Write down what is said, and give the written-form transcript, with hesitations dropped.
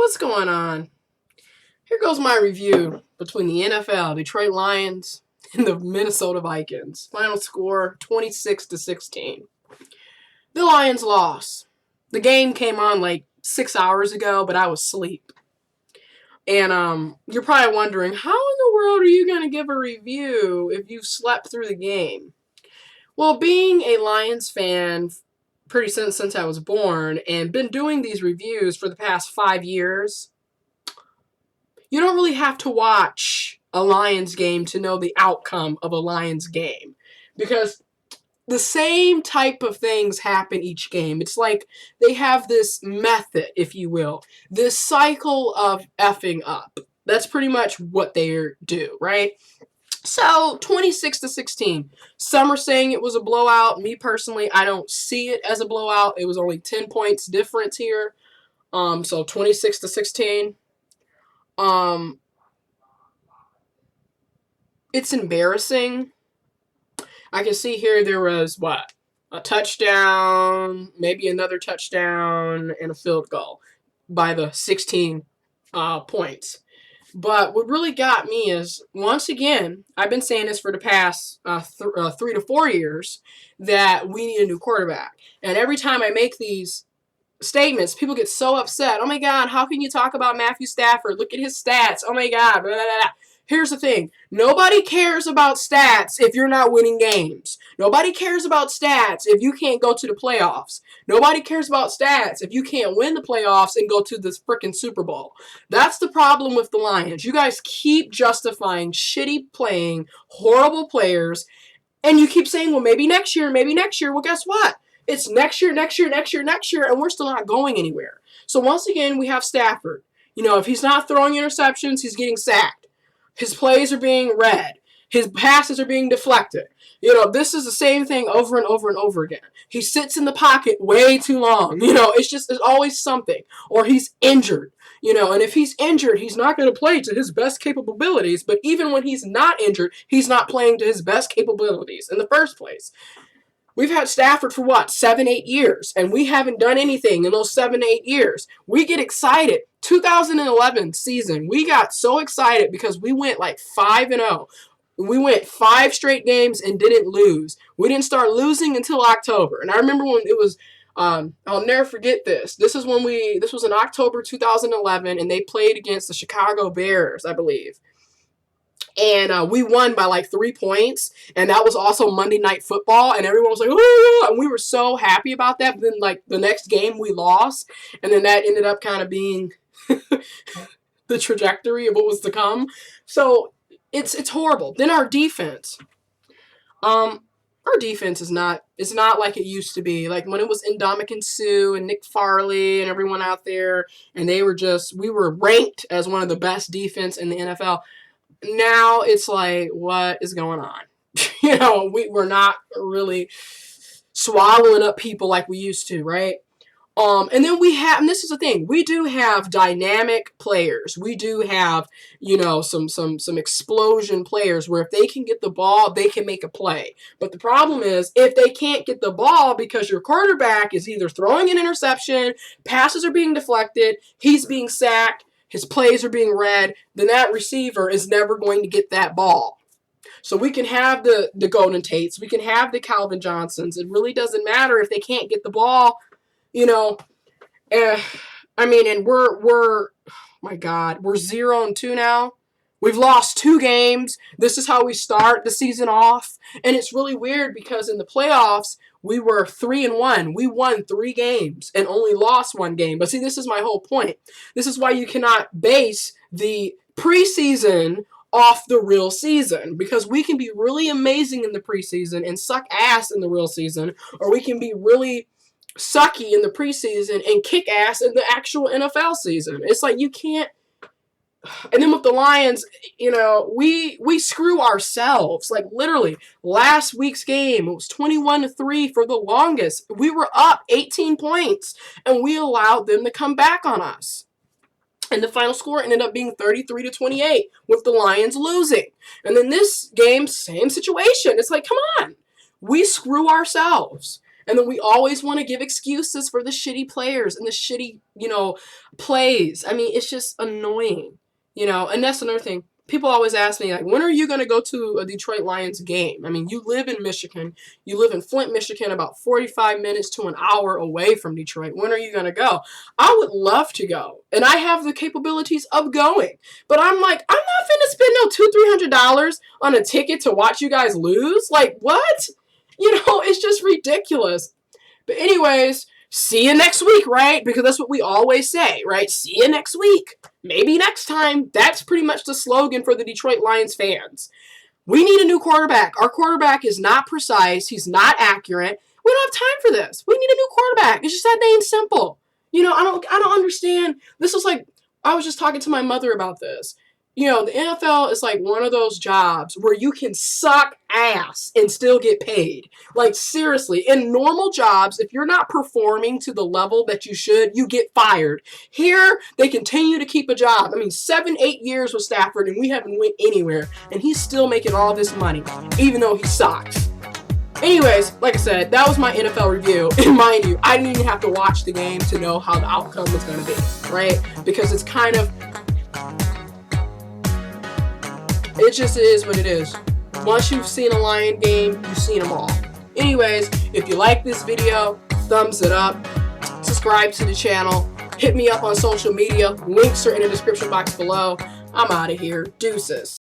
What's going on? Here goes my review between the NFL, Detroit Lions, and the Minnesota Vikings. Final score 26-16. The Lions lost. The game came on like 6 hours ago, but I was asleep. And you're probably wondering, how in the world are you going to give a review if you've slept through the game? Well, being a Lions fan pretty since I was born and been doing these reviews for the past 5 years, you don't really have to watch a Lions game to know the outcome of a Lions game, because the same type of things happen each game. It's like they have this method, if you will, this cycle of effing up. That's pretty much what they do, right? So, 26-16. Some are saying it was a blowout. Me personally, I don't see it as a blowout. It was only 10 points difference here. So 26-16. It's embarrassing. I can see here there was, a touchdown, maybe another touchdown, and a field goal by the 16 points. But what really got me is, once again, I've been saying this for the past 3 to 4 years, that we need a new quarterback. And every time I make these statements, people get so upset. Oh my God, how can you talk about Matthew Stafford? Look at his stats. Oh my God, blah, blah, blah. Here's the thing. Nobody cares about stats if you're not winning games. Nobody cares about stats if you can't go to the playoffs. Nobody cares about stats if you can't win the playoffs and go to this freaking Super Bowl. That's the problem with the Lions. You guys keep justifying shitty playing, horrible players, and you keep saying, well, maybe next year, maybe next year. Well, guess what? It's next year, next year, next year, next year, and we're still not going anywhere. So once again, we have Stafford. If he's not throwing interceptions, he's getting sacked. His plays are being read. His passes are being deflected. This is the same thing over and over and over again. He sits in the pocket way too long. There's always something. Or he's injured. And if he's injured, he's not going to play to his best capabilities. But even when he's not injured, he's not playing to his best capabilities in the first place. We've had Stafford for 7, 8 years, and we haven't done anything in those 7, 8 years. We get excited. 2011 season, we got so excited because we went like 5-0. We went 5 straight games and didn't lose. We didn't start losing until October. And I remember when it was, I'll never forget this. This was in October 2011, and they played against the Chicago Bears, I believe. And we won by like 3 points, and that was also Monday Night Football, and everyone was like, "Ooh!" And we were so happy about that. But then, like, the next game we lost, and then that ended up kind of being the trajectory of what was to come. So it's horrible. Then our defense, is not like it used to be. Like when it was Ndamukong Suh and Nick Farley and everyone out there, and we were ranked as one of the best defense in the NFL. Now it's like, what is going on? We're not really swallowing up people like we used to, right? And then and this is the thing, we do have dynamic players. We do have, some explosion players where if they can get the ball, they can make a play. But the problem is, if they can't get the ball because your quarterback is either throwing an interception, passes are being deflected, he's being sacked, his plays are being read, then that receiver is never going to get that ball. So we can have the Golden Tates, we can have the Calvin Johnsons. It really doesn't matter if they can't get the ball, and we're my God, we're 0-2 now. We've lost 2 games. This is how we start the season off. And it's really weird because in the playoffs, we were 3-1. We won 3 games and only lost 1 game. But see, this is my whole point. This is why you cannot base the preseason off the real season, because we can be really amazing in the preseason and suck ass in the real season, or we can be really sucky in the preseason and kick ass in the actual NFL season. It's like you can't. And then with the Lions, we screw ourselves. Like literally, last week's game, it was 21-3 for the longest. We were up 18 points, and we allowed them to come back on us. And the final score ended up being 33-28, with the Lions losing. And then this game, same situation. It's like, come on, we screw ourselves. And then we always want to give excuses for the shitty players and the shitty, plays. I mean, it's just annoying, and that's another thing. People always ask me, like, when are you going to go to a Detroit Lions game? I mean, you live in Michigan. You live in Flint, Michigan, about 45 minutes to an hour away from Detroit. When are you going to go? I would love to go, and I have the capabilities of going. But I'm like, I'm not finna spend no $200-300 on a ticket to watch you guys lose. Like, what? It's just ridiculous. But anyways, see you next week, right? Because that's what we always say, right? See you next week. Maybe next time. That's pretty much the slogan for the Detroit Lions fans. We need a new quarterback. Our quarterback is not precise. He's not accurate. We don't have time for this. We need a new quarterback. It's just that damn simple. I don't understand. This is like, I was just talking to my mother about this. The NFL is like one of those jobs where you can suck ass and still get paid. Like, seriously, in normal jobs, if you're not performing to the level that you should, you get fired. Here, they continue to keep a job. I mean, 7-8 years with Stafford, and we haven't went anywhere. And he's still making all this money, even though he sucks. Anyways, like I said, that was my NFL review. And mind you, I didn't even have to watch the game to know how the outcome was going to be, right? Because it's kind of... It just is what it is. Once you've seen a Lion game, you've seen them all. Anyways, if you like this video, thumbs it up. Subscribe to the channel. Hit me up on social media. Links are in the description box below. I'm out of here. Deuces.